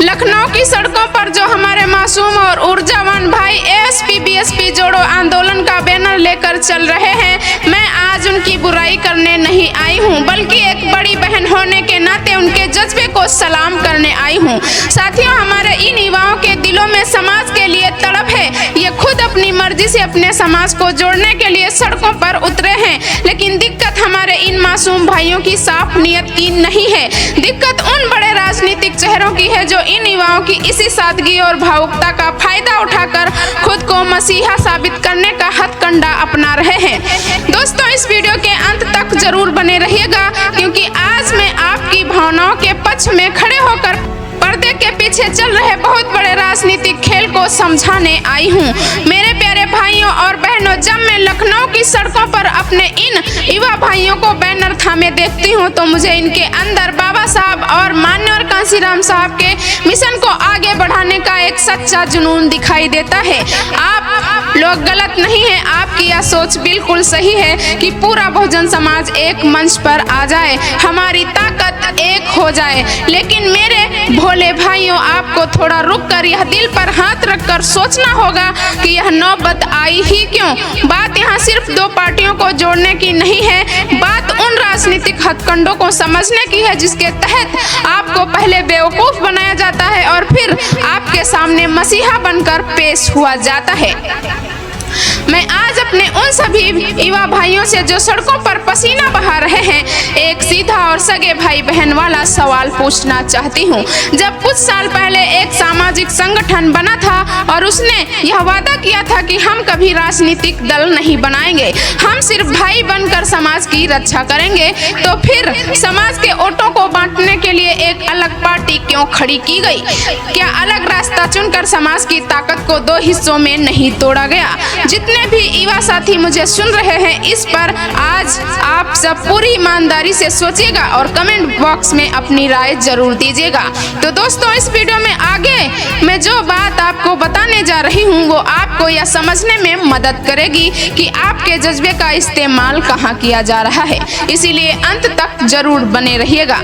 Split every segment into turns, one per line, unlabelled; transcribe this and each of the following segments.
लखनऊ की सड़कों पर जो हमारे मासूम और ऊर्जावान भाई एएसपी बीएसपी जोड़ो आंदोलन का बैनर लेकर चल रहे हैं, मैं आज उनकी बुराई करने नहीं आई हूं, बल्कि एक बड़ी बहन होने के नाते उनके जज्बे को सलाम करने आई हूं। साथियों, हमारे इन युवाओं के दिलों में समाज के लिए तड़प है। ये खुद अपनी मर्जी से अपने समाज को जोड़ने के लिए सड़कों पर उतरे हैं, लेकिन दिक्कत हमारे इन मासूम भाइयों की साफ नीयत की नहीं है। दिक्कत उन बड़े राजनीतिक चेहरों की है जो इन युवाओं की इसी सादगी और भावुकता का फायदा उठाकर खुद को मसीहा साबित करने का हथकंडा अपना रहे हैं। दोस्तों, इस वीडियो के अंत तक जरूर बने रहिएगा, क्योंकि आज मैं आपकी भावनाओं के पक्ष में खड़े होकर पर्दे के पीछे चल रहे बहुत बड़े राजनीतिक खेल को समझाने आई हूँ। मेरे प्यारे भाइयों और बहनों, जब मैं लखनऊ की सड़कों पर अपने इन युवा भाइयों को बैनर थामे देखती हूँ तो मुझे इनके अंदर बाबा साहब और मान्यवर कांशीराम साहब के मिशन को आगे बढ़ाने का एक सच्चा जुनून दिखाई देता है। आप लोग गलत नहीं हैं, आपकी यह सोच बिल्कुल सही है कि पूरा बहुजन समाज एक मंच पर आ जाए, हमारी ताकत एक हो जाए। लेकिन मेरे भोले भाइयों, आपको थोड़ा रुक कर यह दिल पर हाथ रखकर सोचना होगा कि यह नौबत आई ही क्यों। बात यहाँ सिर्फ दो पार्टियों को जोड़ने की नहीं है, बात उन राजनीतिक हथकंडों को समझने की है जिसके तहत आपको पहले बेवकूफ बनाया जाता है और फिर आपके सामने मसीहा बनकर पेश हुआ जाता है। मैं आज अपने उन सभी युवा भाइयों से जो सड़कों पर पसीना बहा रहे हैं, एक सीधा और सगे भाई बहन वाला सवाल पूछना चाहती हूँ। जब कुछ साल पहले एक सामाजिक संगठन बना था और उसने यह वादा किया था कि हम कभी राजनीतिक दल नहीं बनाएंगे, हम सिर्फ भाई बनकर समाज की रक्षा करेंगे, तो फिर समाज के वोटों को बांटने के लिए एक अलग पार्टी क्यों खड़ी की गई? क्या अलग रास्ता चुनकर समाज की ताकत को दो हिस्सों में नहीं तोड़ा गया? जितने भी युवा साथी मुझे सुन रहे हैं, इस पर आज आप सब पूरी ईमानदारी से सोचिएगा और कमेंट बॉक्स में अपनी राय जरूर दीजिएगा। तो दोस्तों, इस वीडियो में आगे मैं जो बात आपको बताने जा रही हूँ वो आपको यह समझने में मदद करेगी कि आपके जज्बे का इस्तेमाल कहाँ किया जा रहा है, इसीलिए अंत तक जरूर बने रहिएगा।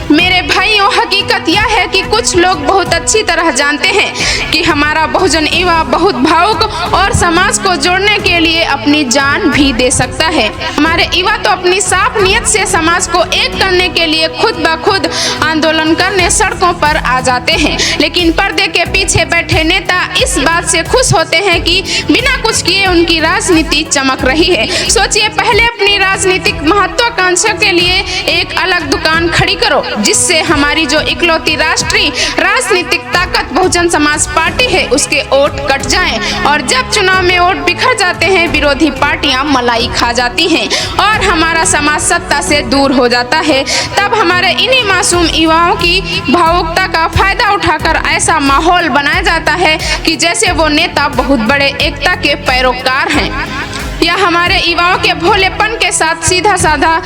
मेरे भाइयों, हकीकत यह है कि कुछ लोग बहुत अच्छी तरह जानते हैं कि हमारा बहुजन युवा बहुत भावुक और समाज को जोड़ने के लिए अपनी जान भी दे सकता है। हमारे युवा तो अपनी साफ नियत से समाज को एक करने के लिए खुद ब खुद आंदोलन करने सड़कों पर आ जाते हैं, लेकिन पर्दे के पीछे बैठे नेता इस बात से खुश होते हैं कि बिना कुछ किए उनकी राजनीति चमक रही है। सोचिए, पहले अपनी राजनीतिक महत्वाकांक्षा के लिए एक अलग दुकान खड़ी करो, जिससे हमारी जो इकलौती राष्ट्रीय राजनीतिक ताकत बहुजन समाज पार्टी है उसके वोट कट जाएं, और जब चुनाव में वोट बिखर जाते हैं, विरोधी पार्टियां मलाई खा जाती हैं और हमारा समाज सत्ता से दूर हो जाता है। तब हमारे इन्हीं मासूम युवाओं की भावुकता का फायदा उठाकर ऐसा माहौल बनाया जाता है कि जैसे वो नेता बहुत बड़े एकता के पैरोकार हैं। यह हमारे युवाओं के भोलेपन के साथ सीधा साधा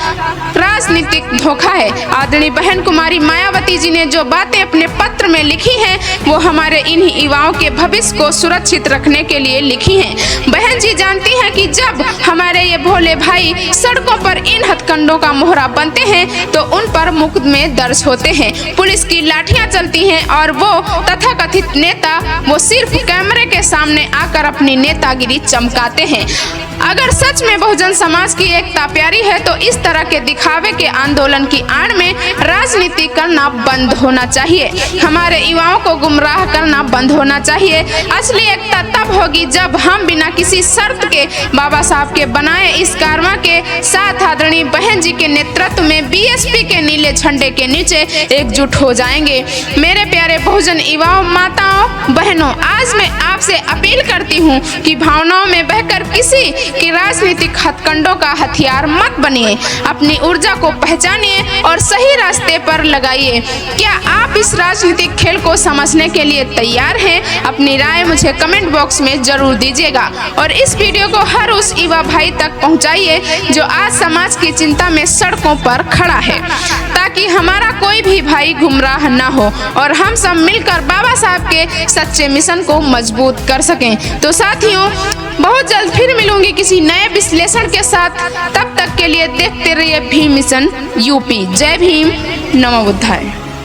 राजनीतिक धोखा है। आदरणीय बहन कुमारी मायावती जी ने जो बातें अपने पत्र में लिखी हैं वो हमारे इन युवाओं के भविष्य को सुरक्षित रखने के लिए लिखी हैं। बहन जी जानती हैं कि जब हमारे ये भोले भाई सड़कों पर इन हथकंडों का मोहरा बनते हैं तो उन पर मुकदमे दर्ज होते हैं, पुलिस की लाठियां चलती हैं और वो तथाकथित नेता वो सिर्फ कैमरे के सामने आकर अपनी नेतागिरी चमकाते हैं। अगर सच में बहुजन समाज की एकता प्यारी है तो इस तरह के दिखावे के आंदोलन की आड़ में राजनीति करना बंद होना चाहिए, हमारे युवाओं को गुमराह करना बंद होना चाहिए। असली एकता तब होगी जब हम बिना किसी शर्त के बाबा साहब के बनाए इस कारवां के साथ आदरणीय बहन जी के नेतृत्व में बीएसपी के नीले झंडे के नीचे एकजुट हो जाएंगे। मेरे प्यारे बहुजन युवाओं, माताओं, बहनों, आज मैं आपसे अपील करती हूँ कि भावनाओं में बहकर किसी कि राजनीतिक हथकंडों का हथियार मत बनिए, अपनी ऊर्जा को पहचानिए और सही रास्ते पर लगाइए। क्या आप इस राजनीतिक खेल को समझने के लिए तैयार हैं? अपनी राय मुझे कमेंट बॉक्स में जरूर दीजिएगा और इस वीडियो को हर उस युवा भाई तक पहुंचाइए जो आज समाज की चिंता में सड़कों पर खड़ा है, ताकि हमारा कोई भी भाई गुमराह न हो और हम सब मिलकर बाबा साहब के सच्चे मिशन को मजबूत कर सकें। तो साथियों, बहुत जल्द फिर मिलूंगी किसी नए विश्लेषण के साथ। तब तक के लिए देखते रहिए भीम मिशन यूपी। जय भीम, नमो बुद्धाय।